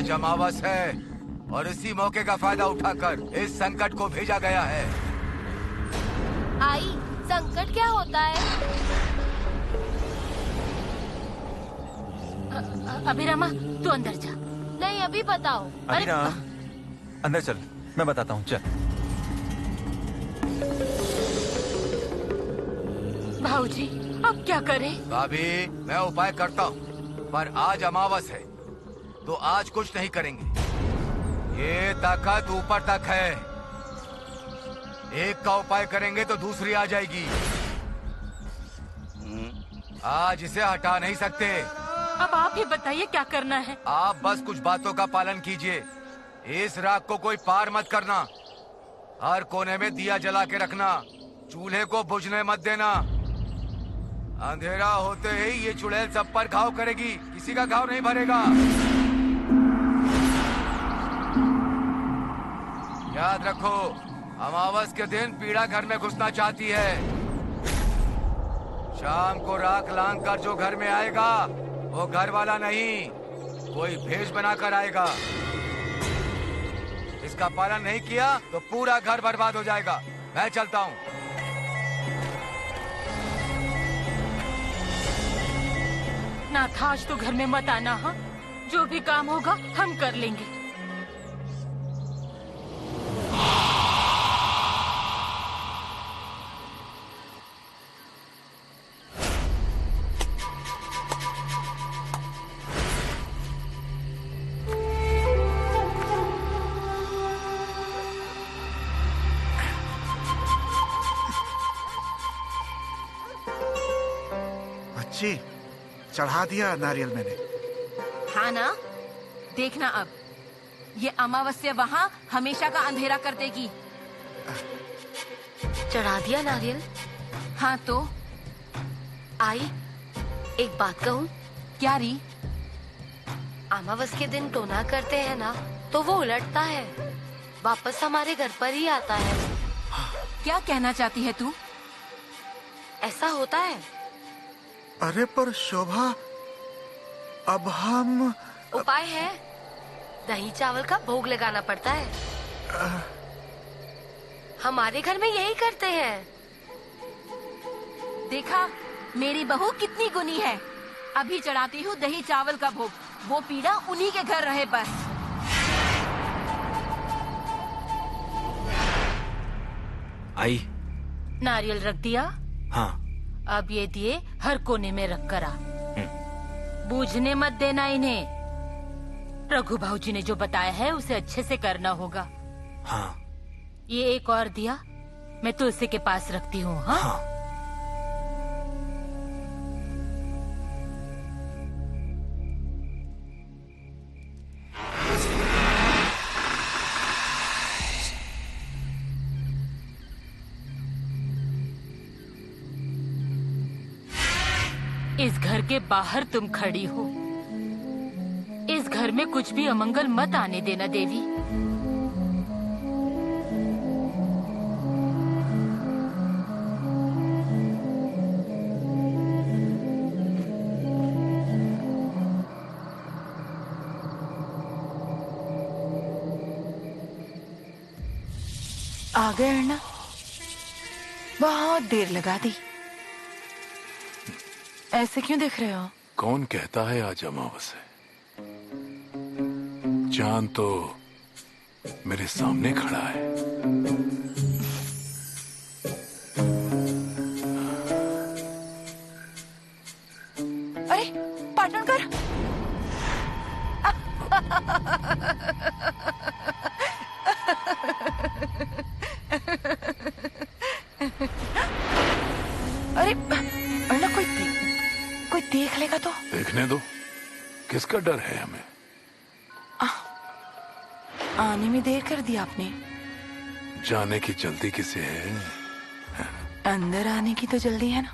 आज अमावस है और इसी मौके का फायदा उठाकर इस संकट को भेजा गया है। आई, संकट क्या होता है? अभिरामा, तू अंदर जा। नहीं, अभी बताओ। अभिराम, अंदर चल, मैं बताता हूँ, चल। भाऊजी, अब क्या करें? भाभी, मैं उपाय करता हूँ, पर आज अमावस है तो आज कुछ नहीं करेंगे। ये ताकत ऊपर तक है, एक का उपाय करेंगे तो दूसरी आ जाएगी। आज इसे हटा नहीं सकते। अब आप ही बताइए क्या करना है। आप बस कुछ बातों का पालन कीजिए। इस राख को कोई पार मत करना, हर कोने में दिया जला के रखना, चूल्हे को बुझने मत देना। अंधेरा होते ही ये चुड़ैल सब पर घाव करेगी, किसी का घाव नहीं भरेगा। याद रखो, अमावस के दिन पीड़ा घर में घुसना चाहती है। शाम को राख लांग कर जो घर में आएगा वो घर वाला नहीं, कोई भेष बनाकर आएगा। इसका पालन नहीं किया तो पूरा घर बर्बाद हो जाएगा। मैं चलता हूँ। नाथ, आज तो घर में मत आना। हाँ, जो भी काम होगा हम कर लेंगे। अच्छी, चढ़ा दिया नारियल मैंने। हाँ ना, देखना अब ये अमावस्या वहाँ हमेशा का अंधेरा कर देगी। चढ़ा दिया नारियल? हाँ तो आई, एक बात कहूँ? क्या री? अमावस के दिन टोना करते हैं ना, तो वो उलटता है, वापस हमारे घर पर ही आता है। क्या कहना चाहती है तू? ऐसा होता है। अरे पर शोभा, अब हम... उपाय है, दही चावल का भोग लगाना पड़ता है। हमारे घर में यही करते हैं। देखा, मेरी बहू कितनी गुनी है। अभी चढ़ाती हूँ दही चावल का भोग, वो पीड़ा उन्हीं के घर रहे बस। आई। नारियल रख दिया? हाँ। अब ये दिए हर कोने में रख कर आ। बूझने मत देना इन्हें। रघु भाऊजी ने जो बताया है उसे अच्छे से करना होगा। हाँ। ये एक और दिया मैं तुलसी के पास रखती हूँ। हाँ, हाँ। इस घर के बाहर तुम खड़ी हो। इस घर में कुछ भी अमंगल मत आने देना देवी। आ गए अर्णा, बहुत देर लगा दी। ऐसे क्यों देख रहे हो? कौन कहता है आज अमावस है? चांद तो मेरे सामने खड़ा है। अरे पाटनकर, अरे अर्णा, कोई देख लेगा तो? देखने दो, किसका डर है हमें? आने में देर कर दी आपने। जाने की जल्दी किसे है? अंदर आने की तो जल्दी है ना।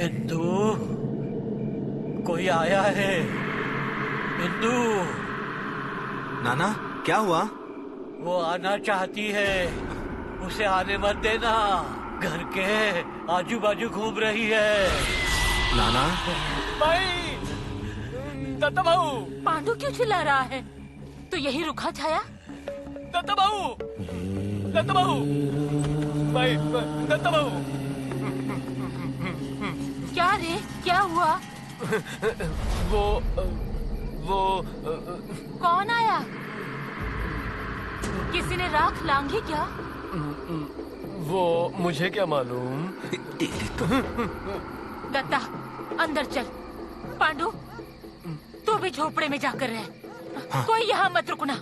इंदु, कोई आया है। इंदु, नाना क्या हुआ? वो आना चाहती है, उसे आने मत देना। घर के आजू बाजू घूम रही है। नाना भाई, दत्ता बाबू, पांडु क्यों चिल्ला रहा है? तो यही रुखा छाया? दत्ता बाबू, दत्ता बाबू, भाई, दत्ता बाबू। क्या रे, क्या हुआ? वो कौन आया? किसी ने राख लांघी क्या? वो मुझे क्या मालूम। दत्ता अंदर चल। पांडु तू भी झोपड़े में जाकर रह। कोई यहाँ मत रुकना।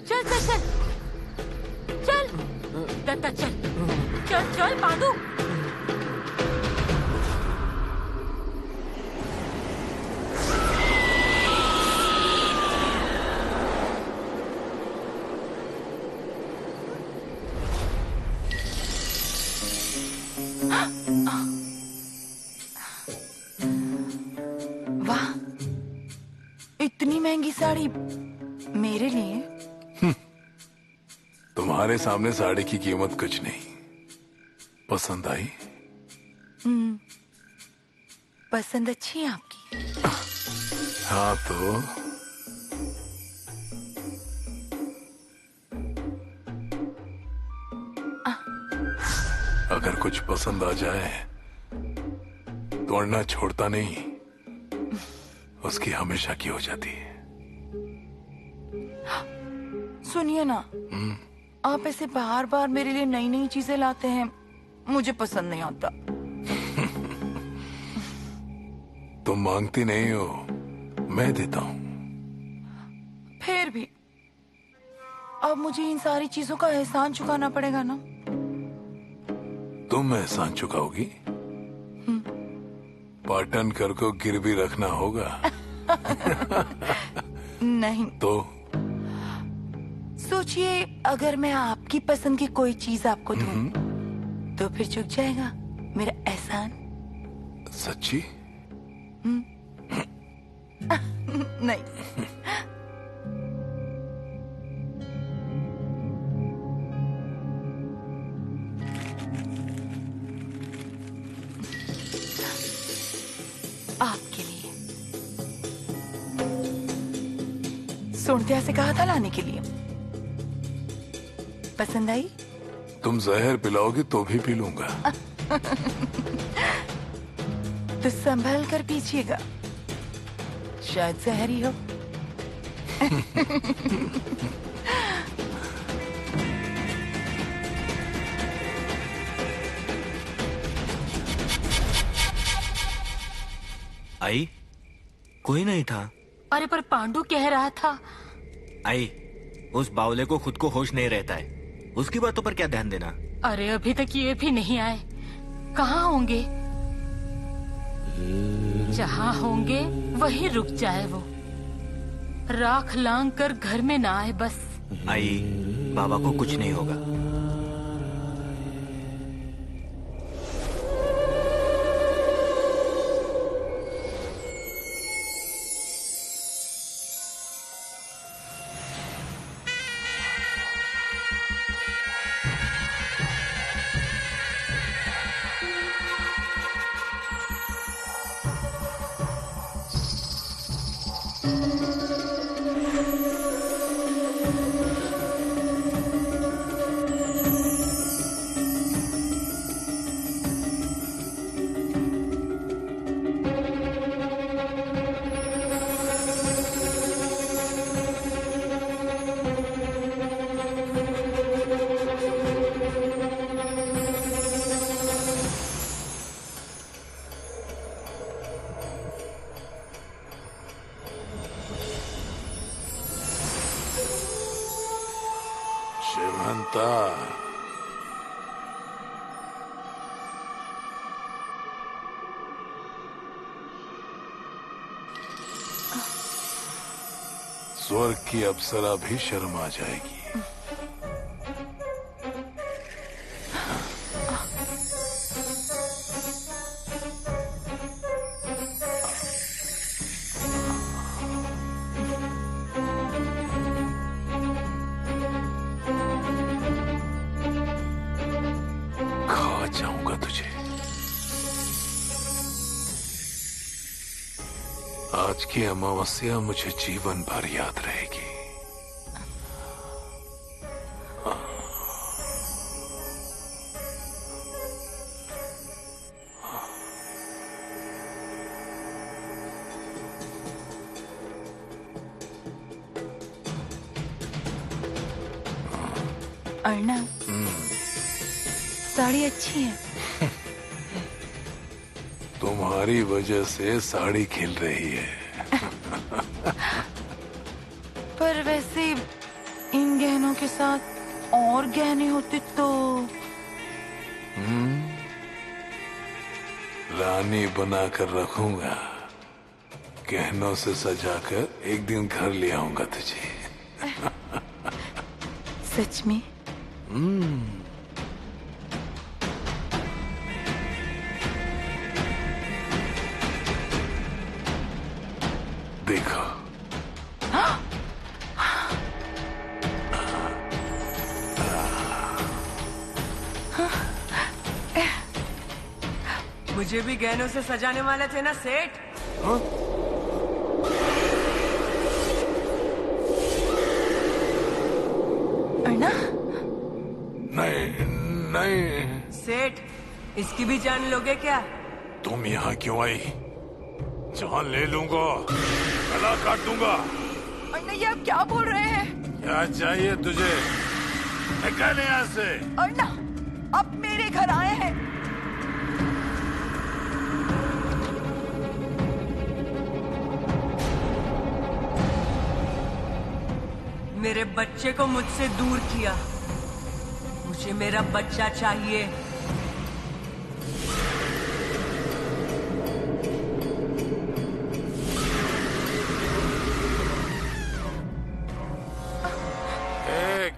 चल चल चल चल दत्ता चल चल चल पांडु। वाह, इतनी महंगी साड़ी मेरे लिए? तुम्हारे सामने साड़ी की कीमत कुछ नहीं। पसंद आई? पसंद अच्छी है आपकी? हाँ तो अगर कुछ पसंद आ जाए तो अड़ना छोड़ता नहीं, उसकी हमेशा की हो जाती है। सुनिए ना, आप ऐसे बार बार मेरे लिए नई नई चीजें लाते हैं, मुझे पसंद नहीं आता। तुम मांगती नहीं हो, मैं देता हूँ। फिर भी अब मुझे इन सारी चीजों का एहसान चुकाना पड़ेगा ना? तुम एहसान चुकाओगी? पाटनकर को गिरवी रखना होगा। नहीं तो सोचिए, अगर मैं आपकी पसंद की कोई चीज आपको दूं, तो फिर चुक जाएगा मेरा एहसान? सच्ची? नहीं। आपके लिए सोनतिया से कहा था लाने के लिए। पसंद आई? तुम जहर पिलाओगी तो भी पी लूंगा। तो संभल कर पीछिएगा, शायद जहर ही हो। आई? कोई नहीं था। अरे पर पांडु कह रहा था। आई, उस बावले को खुद को होश नहीं रहता है, उसकी बातों पर क्या ध्यान देना। अरे अभी तक ये भी नहीं आए, कहाँ होंगे? जहाँ होंगे वहीं रुक जाए वो। राख लांग कर घर में ना आए बस। आई, बाबा को कुछ नहीं होगा। शिवहंता, स्वर्ग की अप्सरा भी शर्म आ जाएगी। आज की अमावस्या मुझे जीवन भर याद रहेगी। अर्णव, साड़ी अच्छी है। तुम्हारी वजह से साड़ी खिल रही है। पर वैसे इन गहनों के साथ और गहने होते तो। रानी बनाकर रखूंगा, गहनों से सजाकर एक दिन घर ले आऊंगा तुझे। सच में? देखो। मुझे भी गहनों से सजाने वाले थे ना सेठ। अर्णा? नहीं सेठ, इसकी भी जान लोगे क्या? तुम यहाँ क्यों आई? जान ले लूंगा, गला काट दूंगा। अर्णा, ये आप क्या बोल रहे हैं? क्या चाहिए तुझे? निकल यहाँ से। अर्णा, आप मेरे घर आए हैं। मेरे बच्चे को मुझसे दूर किया। मुझे मेरा बच्चा चाहिए।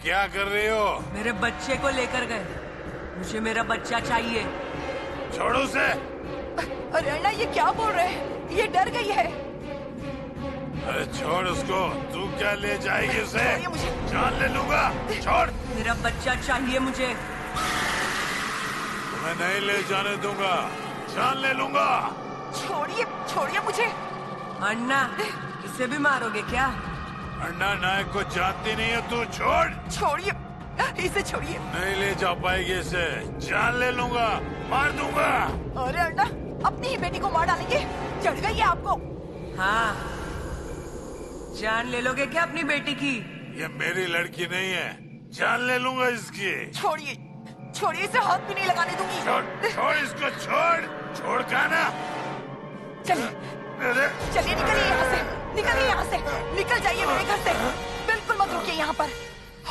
क्या कर रही हो? मेरे बच्चे को लेकर गए। मुझे मेरा बच्चा चाहिए। छोड़ो उसे। अरे अर्णा, ये क्या बोल रहे हैं? ये डर गई है। अरे छोड़ उसको। तू क्या ले जाएगी उसे? मुझे। जान ले लूंगा। छोड़। मेरा बच्चा चाहिए मुझे। मैं नहीं ले जाने दूंगा। जान ले लूंगा। छोड़िए, छोड़िए मुझे। अन्ना, इसे भी मारोगे क्या? अन्ना नायक को जानती नहीं है तू। छोड़। छोड़िए, इसे छोड़िए। नहीं ले जा पाएगी इसे। जान ले लूंगा, मार दूंगा। अरे अर्णा, अपनी ही बेटी को मार डालेंगे। चढ़ गई है आपको। हाँ, जान ले लोगे क्या अपनी बेटी की? ये मेरी लड़की नहीं है। जान ले लूंगा इसकी। छोड़िए, छोड़िए, इसे हाथ भी नहीं लगाने दूंगी। छोड़ इसको। छोड़ का ना। चलिए, चलिए, निकलिए यहाँ से। निकलिए यहाँ से। निकल जाइए मेरे घर से। बिल्कुल मत रुकिए यहाँ पर।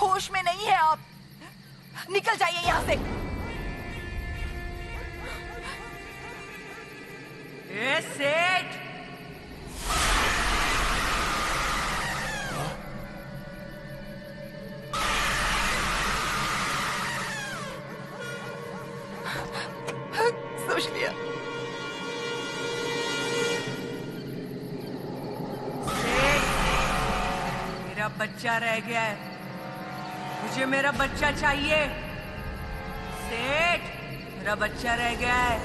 होश में नहीं है आप। निकल जाइए यहाँ से। ए सेठ, सोच लिया। मेरा बच्चा रह गया है। मुझे मेरा बच्चा चाहिए। सेठ, मेरा बच्चा रह गया है।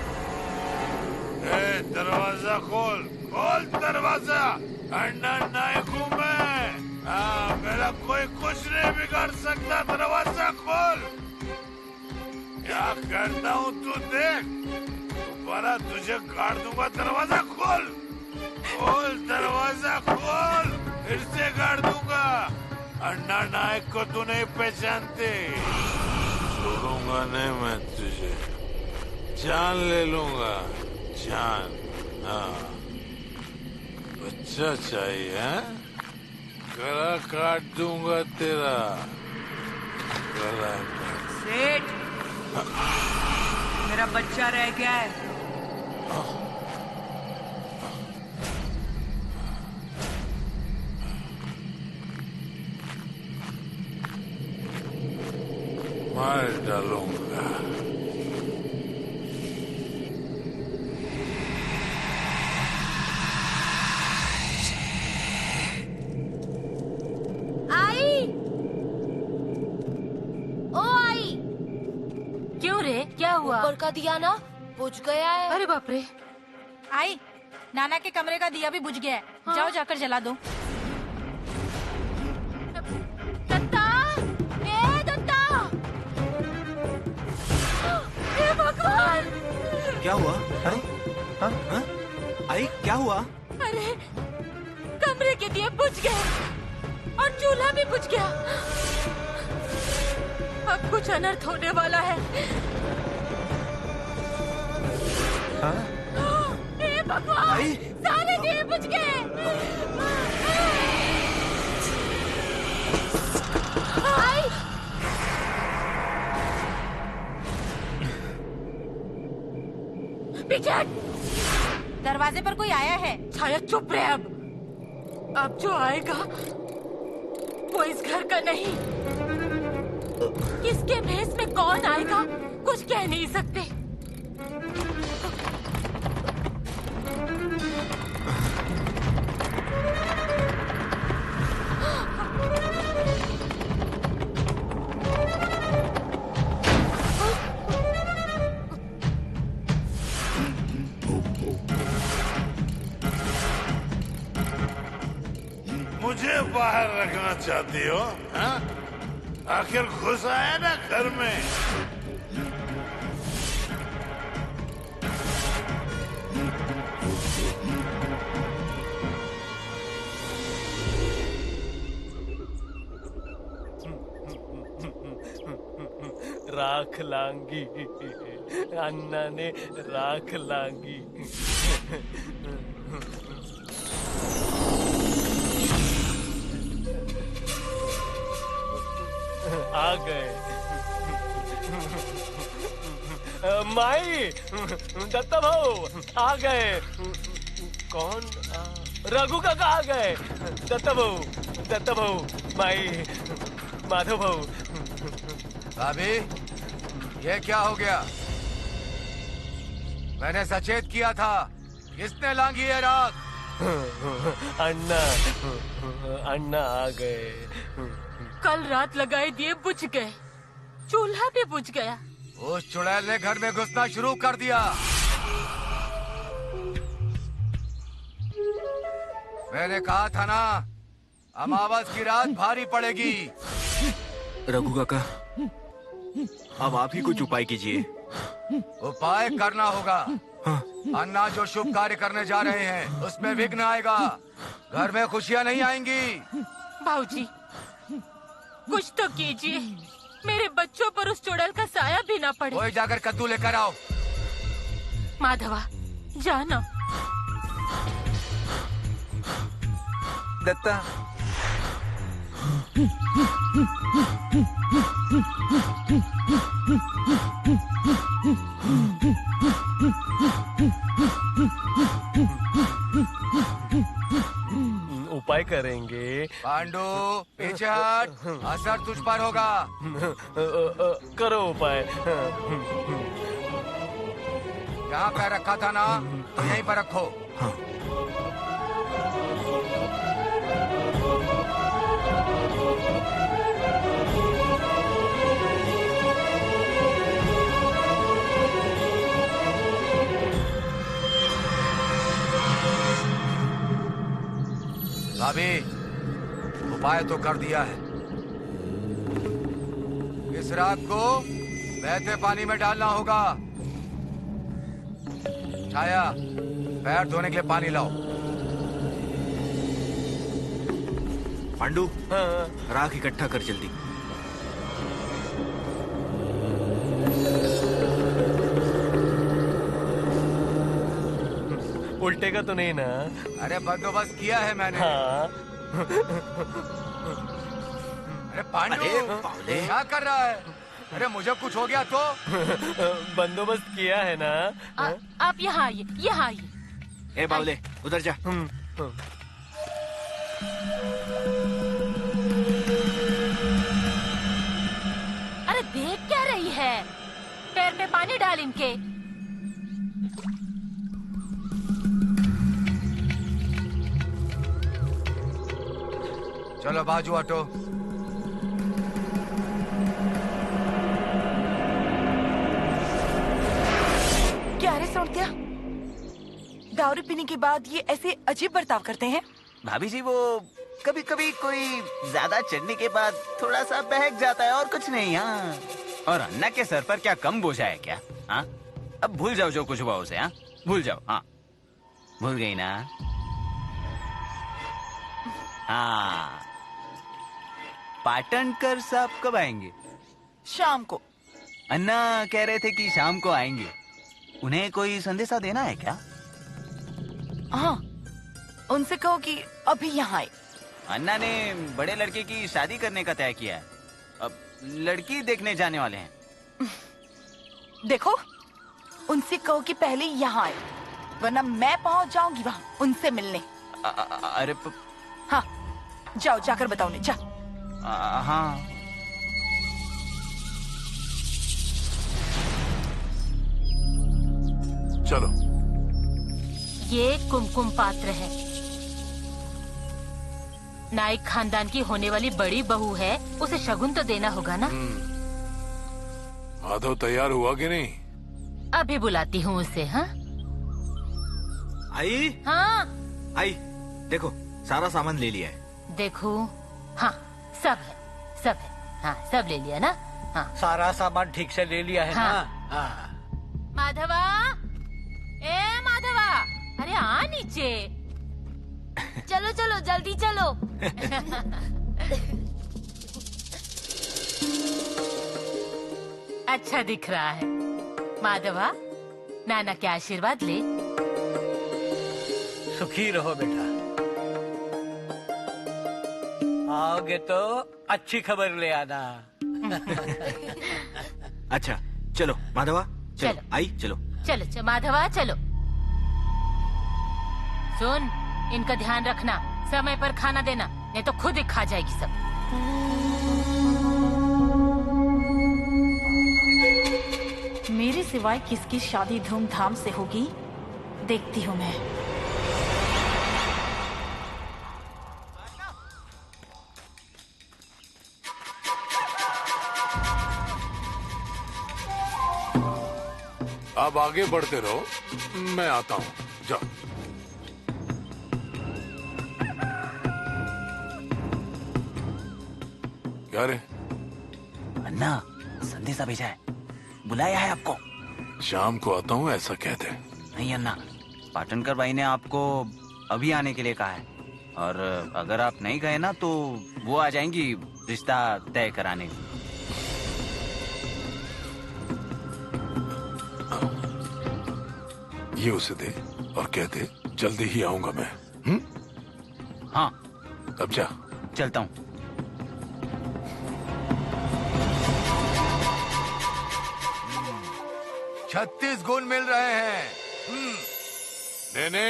दरवाजा खोल। खोल दरवाजा। अन्ना नायक हूँ मैं। मेरा कोई कुछ नहीं बिगाड़ सकता। दरवाजा खोल। क्या करता हूँ तू देख। दोबारा तुझे काट दूंगा। दरवाजा खोल। खोल दरवाजा खोल। फिर से काट दूंगा। अन्ना नायक को तू नहीं पहचानते। छोड़ूंगा नहीं मैं तुझे। जान ले लूंगा। जान। हाँ, बच्चा चाहिए है? गला काट दूंगा तेरा। गला काट। सेठ, मेरा बच्चा रह गया है। मार डालूंगा। आई, ओ आई। क्यों रे, क्या हुआ? ऊपर का दिया ना बुझ गया है। अरे बाप रे। आई, नाना के कमरे का दिया भी बुझ गया है। जाओ जाकर जला दो। दत्ता! ए दत्ता! हे भगवान! क्या हुआ? अरे हाँ? आई क्या हुआ? अरे कमरे के दिए बुझ गए और चूल्हा भी बुझ गया। अब कुछ अनर्थ होने वाला है। हाँ? हे भगवान! सारे दिए बुझ गए। आई! पीछे हट! दरवाजे पर कोई आया है। छाया चुप रहे अब जो आएगा वो इस घर का नहीं। किसके भेष में कौन आएगा कुछ कह नहीं सकते। मुझे बाहर रखना चाहती हो? हाँ? आखिर घुस आया ना घर में। राख लांगी अन्ना ने राख लांगी। आ गए माई, दत्ता भाऊ आ गए। कौन? रघु काका आ गए। दत्ता भाऊ माई, माधव भाऊ। भाभी ये क्या हो गया? मैंने सचेत किया था। किसने लांगी है राख? अन्ना आ गए। कल रात लगाए दिए बुझ गए, चूल्हा भी बुझ गया। उस चुड़ैल ने घर में घुसना शुरू कर दिया। मैंने कहा था ना, अमावस की रात भारी पड़ेगी। रघु काका, अब आप ही कुछ उपाय कीजिए। उपाय करना होगा। हाँ। अन्ना जो शुभ कार्य करने जा रहे हैं उसमें विघ्न आएगा। घर में खुशियाँ नहीं आएंगी। भाऊजी कुछ तो कीजिए, मेरे बच्चों पर उस चुड़ैल का साया भी ना पड़े। वही जाकर कद्दू लेकर आओ। माधवा जाना। दत्ता उपाय करेंगे। पांडु पीछे हट, असर तुझ पर होगा। करो उपाय। यहाँ पैर रखा था ना, तो यहीं पर रखो। भाभी उपाय तो कर दिया है। इस राख को बहते पानी में डालना होगा। छाया पैर धोने के लिए पानी लाओ। पांडु राख इकट्ठा कर जल्दी। उल्टेगा तो नहीं ना? अरे बंदोबस्त किया है मैंने। हाँ। अरे पांडु क्या कर रहा है? अरे मुझे कुछ हो गया तो? बंदोबस्त किया है ना? आप यहाँ आइए, यहाँ आइए। ए बावले उधर जा। अरे देख क्या रही है? पैर में पानी डाल इनके। चलो बाजू हटो। क्या रे सौंत्या, गाँव दारू पीने के बाद ये ऐसे अजीब बर्ताव करते हैं? भाभी जी वो कभी कभी कोई ज्यादा चढ़ने के बाद थोड़ा सा बहक जाता है और कुछ नहीं। हाँ, और अन्ना के सर पर क्या कम बोझा है क्या? हाँ, अब भूल जाओ जो कुछ हुआ उसे। हाँ, भूल जाओ। हाँ, भूल गई ना? हाँ, पाटनकर साहब कब आएंगे? शाम को। अन्ना कह रहे थे कि शाम को आएंगे। उन्हें कोई संदेशा देना है क्या? हाँ, उनसे कहो कि अभी यहाँ आए। अन्ना ने बड़े लड़के की शादी करने का तय किया है। अब लड़की देखने जाने वाले हैं। देखो, उनसे कहो कि पहले यहाँ आए, वरना मैं पहुँच जाऊंगी वहाँ उनसे मिलने। अरे हाँ, जाओ, जाकर बताओ उन्हें। जा। हाँ। चलो। ये कुमकुम पात्र है। नाइक खानदान की होने वाली बड़ी बहू है, उसे शगुन तो देना होगा ना। माधव तैयार हुआ कि नहीं? अभी बुलाती हूँ उसे। हाँ आई। हाँ आई, देखो सारा सामान ले लिया है। देखो, हाँ सब है, सब है। हाँ, सब ले लिया ना? हाँ, सारा सामान ठीक से ले लिया है हाँ। ना? हाँ। माधवा, ए माधवा, अरे आ नीचे। चलो चलो, जल्दी चलो। अच्छा दिख रहा है। माधवा, नाना के आशीर्वाद ले। सुखी रहो बेटा। आओगे तो अच्छी खबर ले आना। अच्छा चलो माधवा, चलो। आई चलो। चलो चलो माधवा, चलो। सुन, इनका ध्यान रखना, समय पर खाना देना, नहीं तो खुद ही खा जाएगी सब। मेरे सिवाय किसकी शादी धूमधाम से होगी, देखती हूँ मैं। अब आगे बढ़ते रहो, मैं आता हूँ। जाओ। क्या रे? अन्ना संदेशा भेजा है, बुलाया है आपको। शाम को आता हूँ ऐसा कह दे। नहीं अन्ना, पाटनकर भाई ने आपको अभी आने के लिए कहा है, और अगर आप नहीं गए ना तो वो आ जाएंगी रिश्ता तय कराने। ये उसे दे और कह दे जल्दी ही आऊंगा मैं। हाँ, अब जा। चलता हूँ। $36 गुण मिल रहे हैं। नेने,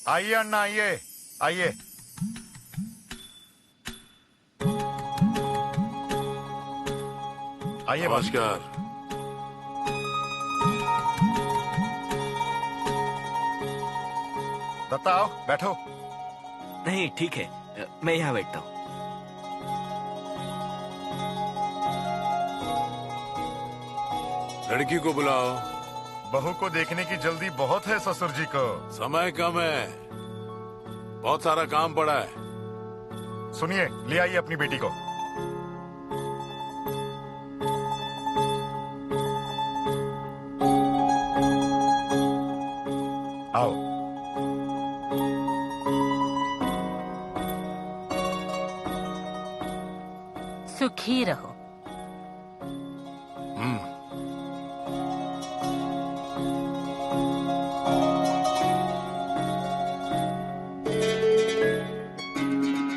आइए अन्ना, आइए आइए। आइए। नमस्कार। दत्ता आओ, बैठो। नहीं ठीक है, मैं यहाँ बैठता हूँ। लड़की को बुलाओ। बहू को देखने की जल्दी बहुत है ससुर जी को। समय कम है, बहुत सारा काम पड़ा है। सुनिए, ले आइए अपनी बेटी को। आओ। सुखी रहो।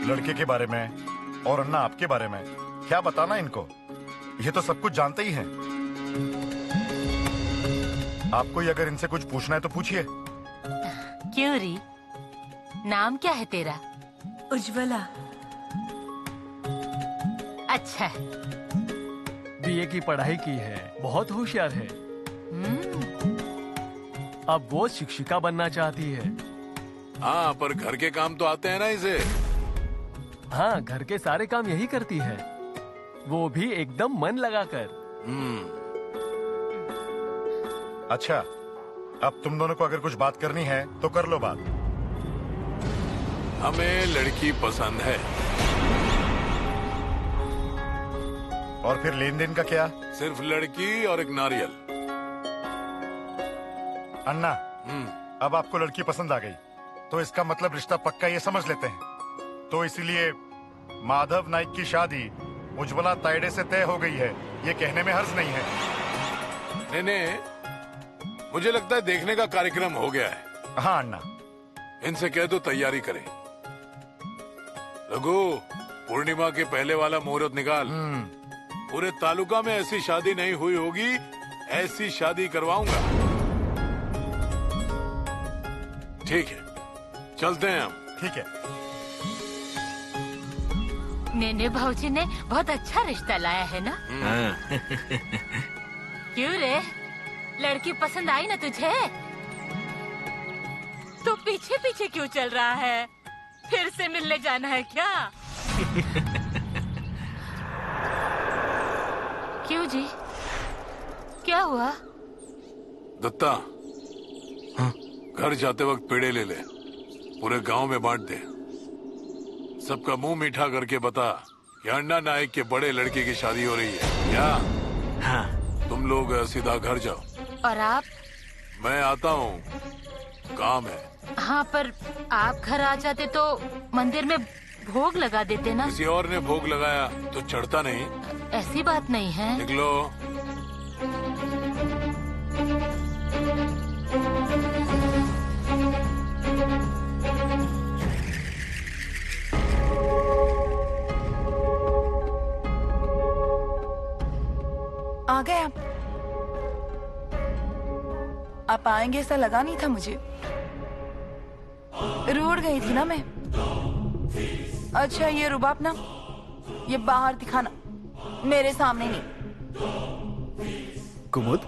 लड़के के बारे में और अन्ना आपके बारे में क्या बताना इनको, ये तो सब कुछ जानते ही हैं। आपको ही अगर इनसे कुछ पूछना है तो पूछिए। क्यों री, नाम क्या है तेरा? उज्ज्वला। अच्छा है। बीए की पढ़ाई की है, बहुत होशियार है। अब वो शिक्षिका बनना चाहती है। हाँ, पर घर के काम तो आते हैं ना इसे। हाँ, घर के सारे काम यही करती है, वो भी एकदम मन लगाकर। अच्छा, अब तुम दोनों को अगर कुछ बात करनी है तो कर लो बात। हमें लड़की पसंद है। और फिर लेन देन का क्या? सिर्फ लड़की और एक नारियल। अन्ना, अब आपको लड़की पसंद आ गई तो इसका मतलब रिश्ता पक्का ये समझ लेते हैं। तो इसीलिए माधव नाइक की शादी उज्ज्वला तायडे से तय हो गई है, ये कहने में हर्ज नहीं है। नहीं, मुझे लगता है देखने का कार्यक्रम हो गया है। हाँ अन्ना, इनसे कह दो तैयारी करें। रघु, पूर्णिमा के पहले वाला मुहूर्त निकाल। पूरे तालुका में ऐसी शादी नहीं हुई होगी, ऐसी शादी करवाऊंगा। ठीक है, चलते हैं हम। ठीक है। नेने भाऊजी ने बहुत अच्छा रिश्ता लाया है ना? क्यों रे, लड़की पसंद आई ना तुझे? तो पीछे पीछे क्यों चल रहा है? फिर से मिलने जाना है क्या? क्यों जी, क्या हुआ? दत्ता, घर जाते वक्त पेड़े ले ले, पूरे गांव में बांट दे। सबका मुंह मीठा करके बता कि अन्ना नायक के बड़े लड़के की शादी हो रही है। क्या? हाँ। तुम लोग सीधा घर जाओ। और आप? मैं आता हूँ, काम है। हाँ, पर आप घर आ जाते तो मंदिर में भोग लगा देते ना। किसी और ने भोग लगाया तो चढ़ता नहीं। ऐसी बात नहीं है। निकलो। आ गए आप आएंगे ऐसा लगा नहीं था मुझे। रूठ गई थी ना मैं। अच्छा, ये रुबाब ना, ये बाहर दिखाना, मेरे सामने नहीं। कुमुद,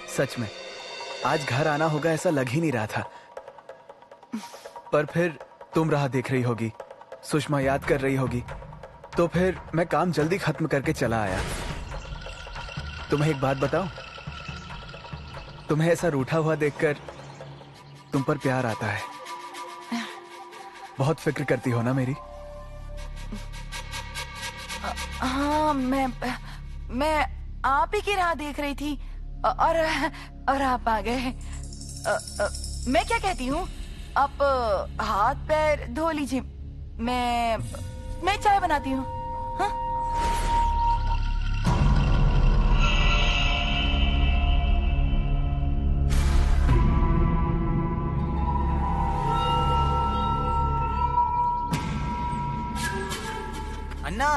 सच में आज घर आना होगा ऐसा लग ही नहीं रहा था, पर फिर तुम राह देख रही होगी, सुषमा याद कर रही होगी, तो फिर मैं काम जल्दी खत्म करके चला आया। तुम्हें एक बात बताऊं? तुम्हें ऐसा रूठा हुआ देखकर तुम पर प्यार आता है। बहुत फिक्र करती हो ना मेरी? हाँ, मैं आप ही की राह देख रही थी और आप आ गए। मैं क्या कहती हूँ, आप हाथ पैर धो लीजिए, मैं चाय बनाती हूँ। हाँ? अन्ना,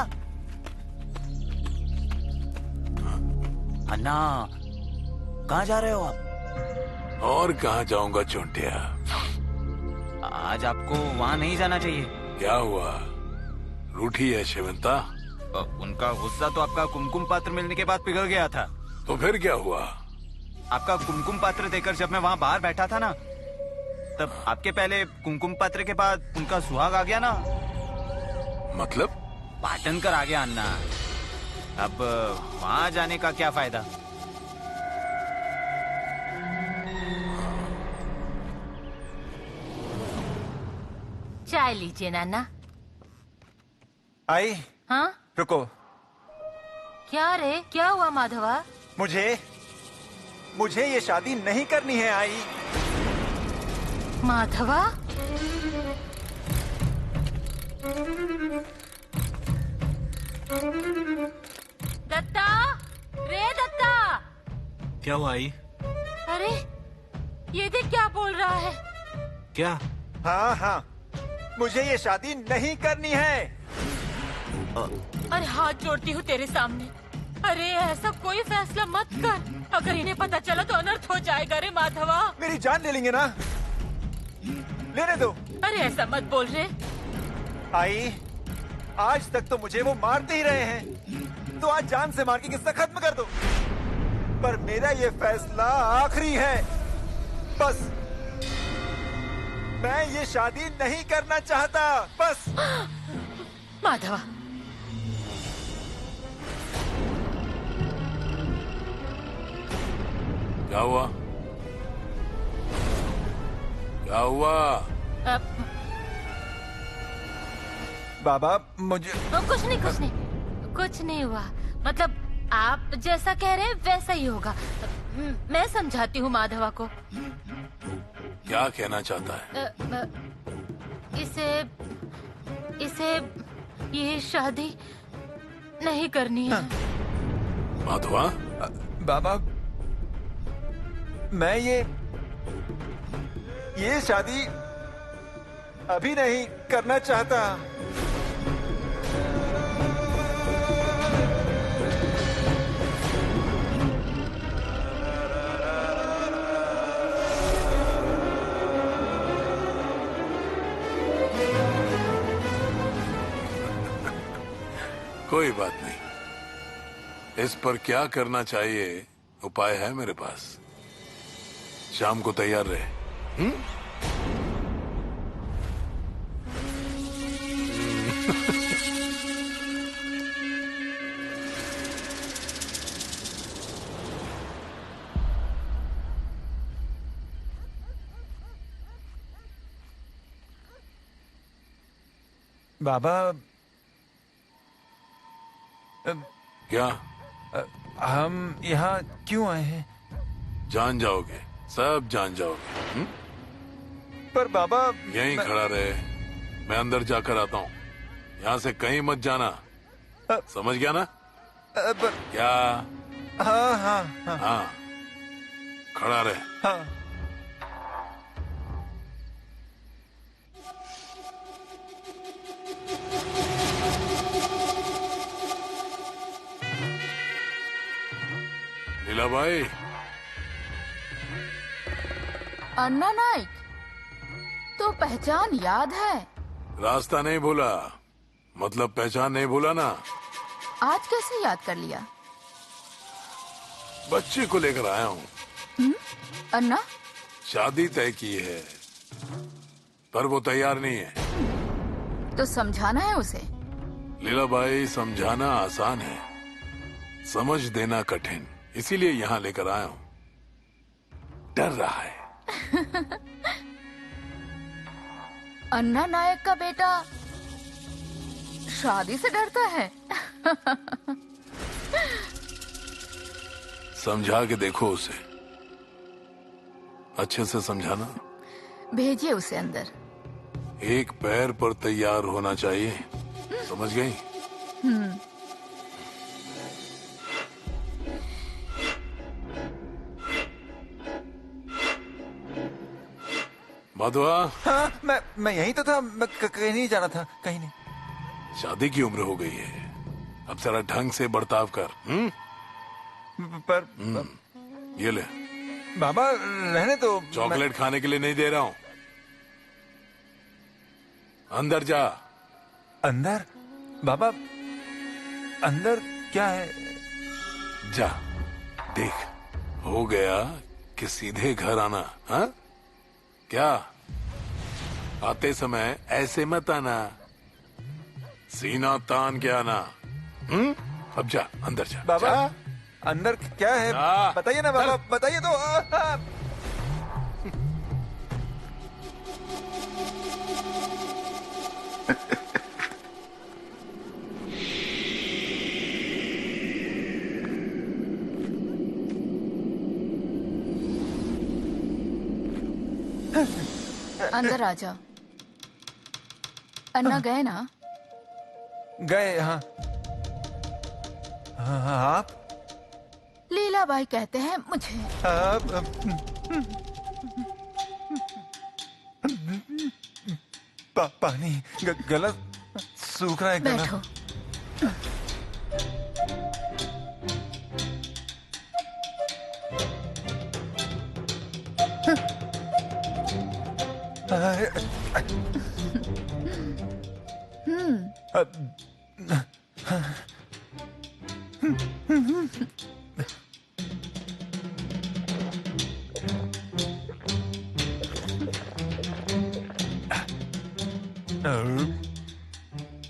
अन्ना, कहाँ जा रहे हो आप? और कहाँ जाऊंगा चोंटिया? आज आपको वहाँ नहीं जाना चाहिए। क्या हुआ? रूठी है शिवंता? उनका गुस्सा तो आपका कुमकुम पात्र मिलने के बाद पिघल गया था। तो फिर क्या हुआ? आपका कुमकुम पात्र देकर जब मैं वहाँ बाहर बैठा था ना, तब आपके पहले कुमकुम पात्र के बाद उनका सुहाग आ गया ना। मतलब? पाटन कर आ गया अन्ना। अब वहाँ जाने का क्या फायदा? चाय लीजिए नाना। आई? हाँ? रुको। क्या रे, क्या हुआ माधवा? मुझे ये शादी नहीं करनी है आई। माधवा? दत्ता, रे दत्ता। क्या हुआ आई? अरे, ये देख क्या बोल रहा है। क्या? हाँ, मुझे ये शादी नहीं करनी है। अरे हाथ जोड़ती हूँ तेरे सामने, अरे ऐसा कोई फैसला मत कर, अगर इन्हें पता चला तो अनर्थ हो जाएगा रे माधवा। मेरी जान ले लेंगे ना, लेने दो। अरे ऐसा मत बोल रे। आई, आज तक तो मुझे वो मारते ही रहे हैं, तो आज जान से मार के किस्सा खत्म कर दो। पर मेरा ये फैसला आखिरी है, बस। मैं ये शादी नहीं करना चाहता, बस। माधवा, क्या हुआ? क्या हुआ? बाबा मुझे कुछ नहीं हुआ। मतलब आप जैसा कह रहे हैं वैसा ही होगा। मैं समझाती हूँ माधवा को। क्या कहना चाहता है? इसे ये शादी नहीं करनी है। माधवा? बाबा मैं ये शादी अभी नहीं करना चाहता। कोई बात नहीं, इस पर क्या करना चाहिए उपाय है मेरे पास। शाम को तैयार रहे। बाबा क्या? हम यहाँ क्यों आए हैं? जान जाओगे, सब जान जाओगे। पर बाबा यहीं खड़ा रहे, मैं अंदर जाकर आता हूँ। यहाँ से कहीं मत जाना, समझ गया ना? क्या? हाँ हाँ हाँ, हाँ। खड़ा रहे। हाँ। लीला भाई। अन्ना नाइक, तो पहचान याद है? रास्ता नहीं भूला, मतलब पहचान नहीं भूला ना? आज कैसे याद कर लिया? बच्चे को लेकर आया हूँ। अन्ना? शादी तय की है, पर वो तैयार नहीं है। तो समझाना है उसे। लीला भाई, समझाना आसान है, समझ देना कठिन। इसीलिए यहाँ लेकर आया हूँ। डर रहा है। अन्ना नायक का बेटा शादी से डरता है? समझा के देखो उसे, अच्छे से समझाना। भेजिए उसे अंदर। एक पैर पर तैयार होना चाहिए, समझ गई? माधवा। हाँ, मैं यहीं तो था। मैं कहीं नहीं जाना था, कहीं नहीं। शादी की उम्र हो गई है, अब जरा ढंग से बर्ताव कर। पर ये ले। बाबा रहने दो। चॉकलेट खाने के लिए नहीं दे रहा हूँ। अंदर जा। अंदर? बाबा अंदर क्या है? जा देख, हो गया कि सीधे घर आना। हाँ, क्या? आते समय ऐसे मत आना, सीना तान के आना। अब जा, अंदर जा। बाबा जा। अंदर क्या है बताइए ना बाबा, बताइए तो। अंदर आ जाओ। अन्ना गए ना? गए। हाँ हाँ। आप? लीलाबाई कहते हैं मुझे। पानी गला सूख रहा है। बैठो।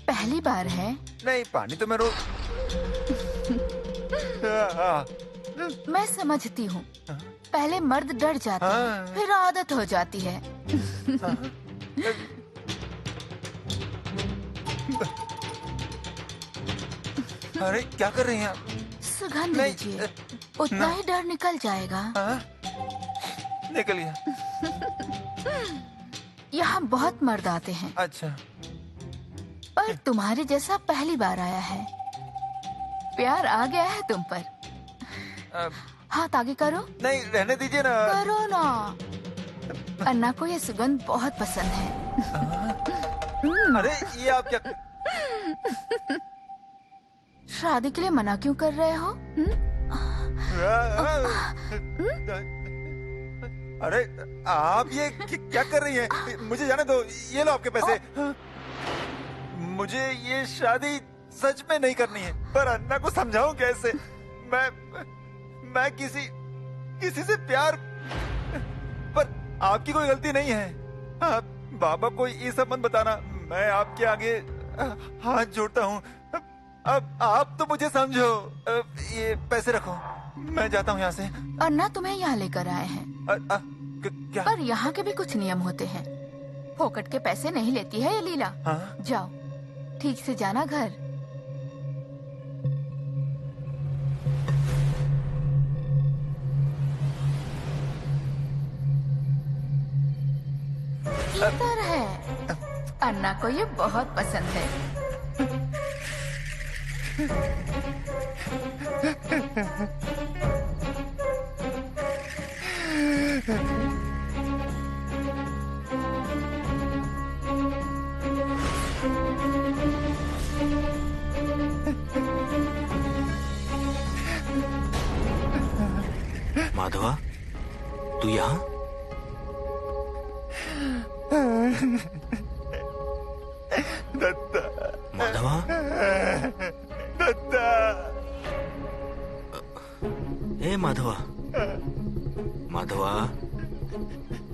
पहली बार बार है। नहीं, पानी तो मैं रोज। मैं समझती हूँ, पहले मर्द डर जाते हैं, फिर आदत हो जाती है। अरे क्या कर रही हैं आप? सुगंध लीजिए, उतना ही डर निकल जाएगा। निकल गया। यहाँ बहुत मर्द आते हैं। अच्छा। पर तुम्हारे जैसा पहली बार आया है। प्यार आ गया है तुम पर। हाथ आगे करो। नहीं, रहने दीजिए ना। करो ना। अन्ना को ये सुगंध बहुत पसंद है। अरे ये आप क्या? शादी के लिए मना क्यों कर रहे हो? अरे आप ये क्या कर रही हैं? मुझे जाने दो। ये लो आपके पैसे। मुझे ये शादी सच में नहीं करनी है, पर अन्ना को समझाऊं कैसे? मैं किसी से प्यार, पर आपकी कोई गलती नहीं है। आप बाबा को ये सब मत बताना। मैं आपके आगे हाथ जोड़ता हूँ। अब आप तो मुझे समझो। ये पैसे रखो, मैं जाता हूँ यहाँ से। अन्ना तुम्हें यहाँ लेकर आए हैं। क्या? पर यहाँ के भी कुछ नियम होते हैं। फोकट के पैसे नहीं लेती है ये लीला। हाँ? जाओ, ठीक से जाना घर। इधर है। अन्ना को ये बहुत पसंद है। माधवा, तू यहाँ? दत्ता। माधवा, दत्ता। ए माधवा, माधवा,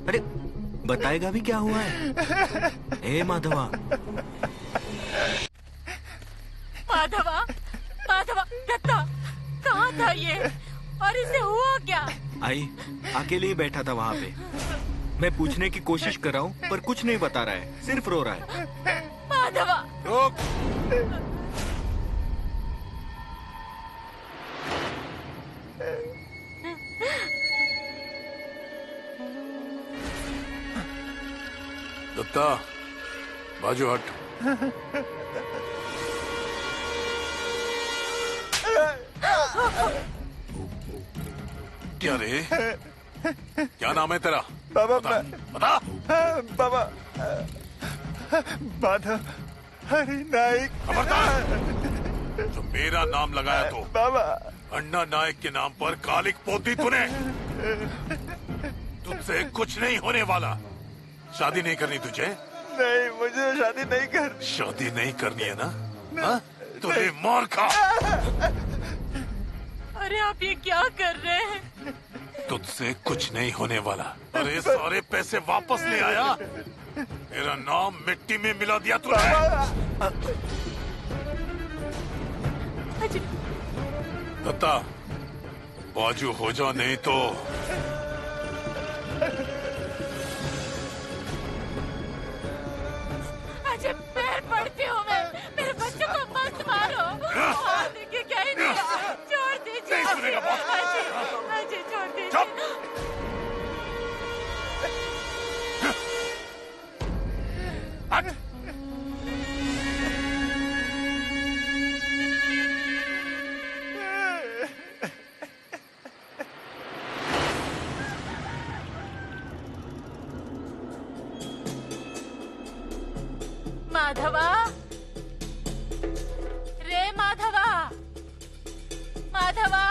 अरे बताएगा भी क्या हुआ है? ए माधवा। माधवा, माधवा, दत्ता, कहाँ था ये? और इसे हुआ क्या? आई अकेले ही बैठा था वहाँ पे। मैं पूछने की कोशिश कर रहा हूँ, पर कुछ नहीं बता रहा है, सिर्फ रो रहा है। माधवा, रुक। दत्ता, बाजू हट। क्या रे? क्या नाम है तेरा? बाबा। बता। बाबा माधव हरि नायक। खबरदार, जो मेरा नाम लगाया तो बाबा। अन्ना नायक के नाम पर कालिक पोती तूने। तुझसे कुछ नहीं होने वाला। शादी नहीं करनी तुझे? नहीं, मुझे शादी नहीं कर। शादी नहीं करनी है ना? तुझे मार खा। अरे आप ये क्या कर रहे हैं? तुझसे कुछ नहीं होने वाला। अरे सारे पैसे वापस ले आया। मेरा नाम मिट्टी में मिला दिया तूने। दत्ता, बाजू हो जा, नहीं तो अजय पैर पड़ती हूँ मैं। मेरे बच्चों को मत मारो। देखिए क्या ही नहीं, छोड़ दीजिए। अजय, अजय छोड़ दीजिए। माधवा, रे माधवा, माधवा,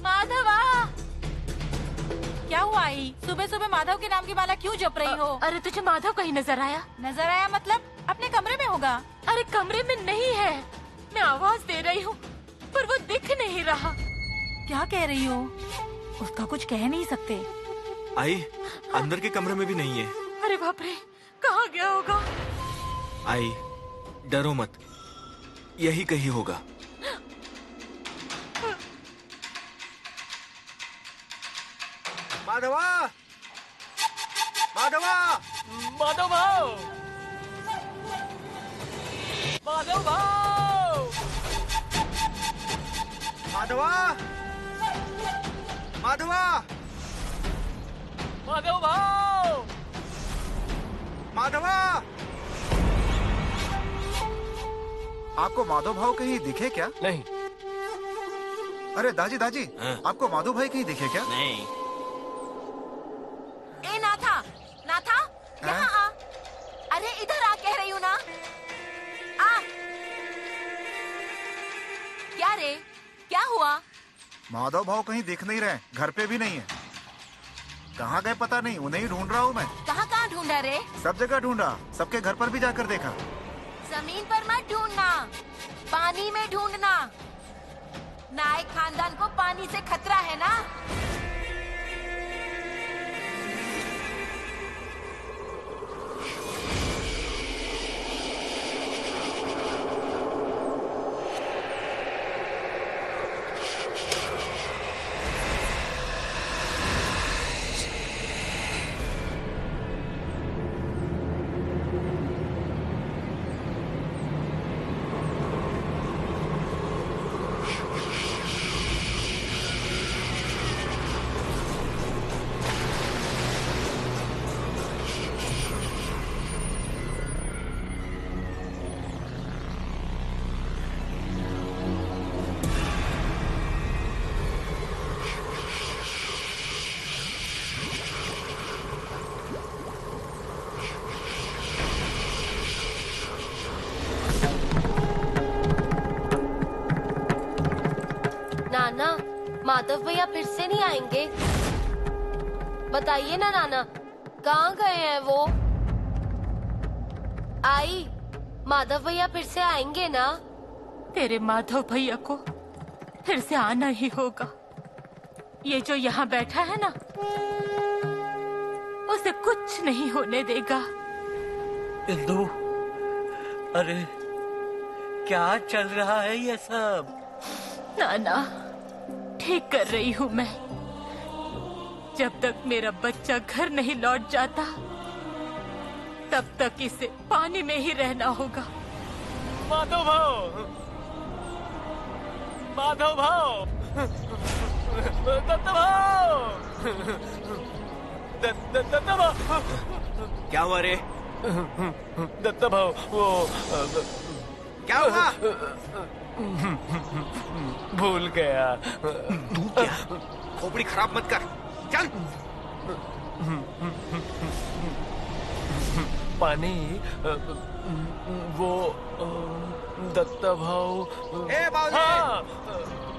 माधवा। क्या हुआ आई? सुबह सुबह माधव के नाम की माला क्यों जप रही हो? अरे तुझे माधव कहीं नजर आया? नजर आया मतलब? अपने कमरे में होगा। अरे कमरे में नहीं है। मैं आवाज दे रही हूँ, पर वो दिख नहीं रहा। क्या कह रही हो? उसका कुछ कह नहीं सकते। आई अंदर के कमरे में भी नहीं है। अरे बाप रे, कहाँ गया होगा? आई डरो मत, यही कहीं होगा। माधवा, माधवा, माधव भाव, माधव भाव, माधवा, माधवा, माधव भाव, माधवा। आपको माधव भाव कहीं दिखे क्या? नहीं। अरे दाजी दाजी, आपको माधव भाई कहीं दिखे क्या? नहीं। ए नाथा, नाथा, यहाँ आ। अरे इधर आ, कह रही हूँ ना। आ। क्या रे, क्या हुआ? माधव भाव कहीं दिख नहीं रहे, घर पे भी नहीं है। कहाँ गए पता नहीं, उन्हें ही ढूंढ रहा हूँ मैं। कहाँ कहाँ ढूंढा रे? सब जगह ढूंढा, सबके घर पर भी जाकर देखा। जमीन पर मत ढूंढना, पानी में ढूंढना। नायक खानदान को पानी से खतरा है ना। नाना, माधव भैया फिर से नहीं आएंगे? बताइए ना नाना, कहाँ गए हैं वो? आई, माधव भैया फिर से आएंगे ना? तेरे माधव भैया को फिर से आना ही होगा। ये जो यहाँ बैठा है ना, उसे कुछ नहीं होने देगा। इंदु, अरे क्या चल रहा है ये सब? नाना, ठीक कर रही हूँ मैं। जब तक मेरा बच्चा घर नहीं लौट जाता, तब तक इसे पानी में ही रहना होगा। माधव भाव, माधव भाव, दत्त भाव, दत्त भाव। क्या हुआ रे? दत्त भाव, वो क्या हुआ? भूल गया। तू क्या? खोपड़ी खराब मत कर, चल। पानी, वो दत्त भाव। ए बाबूजी! हाँ।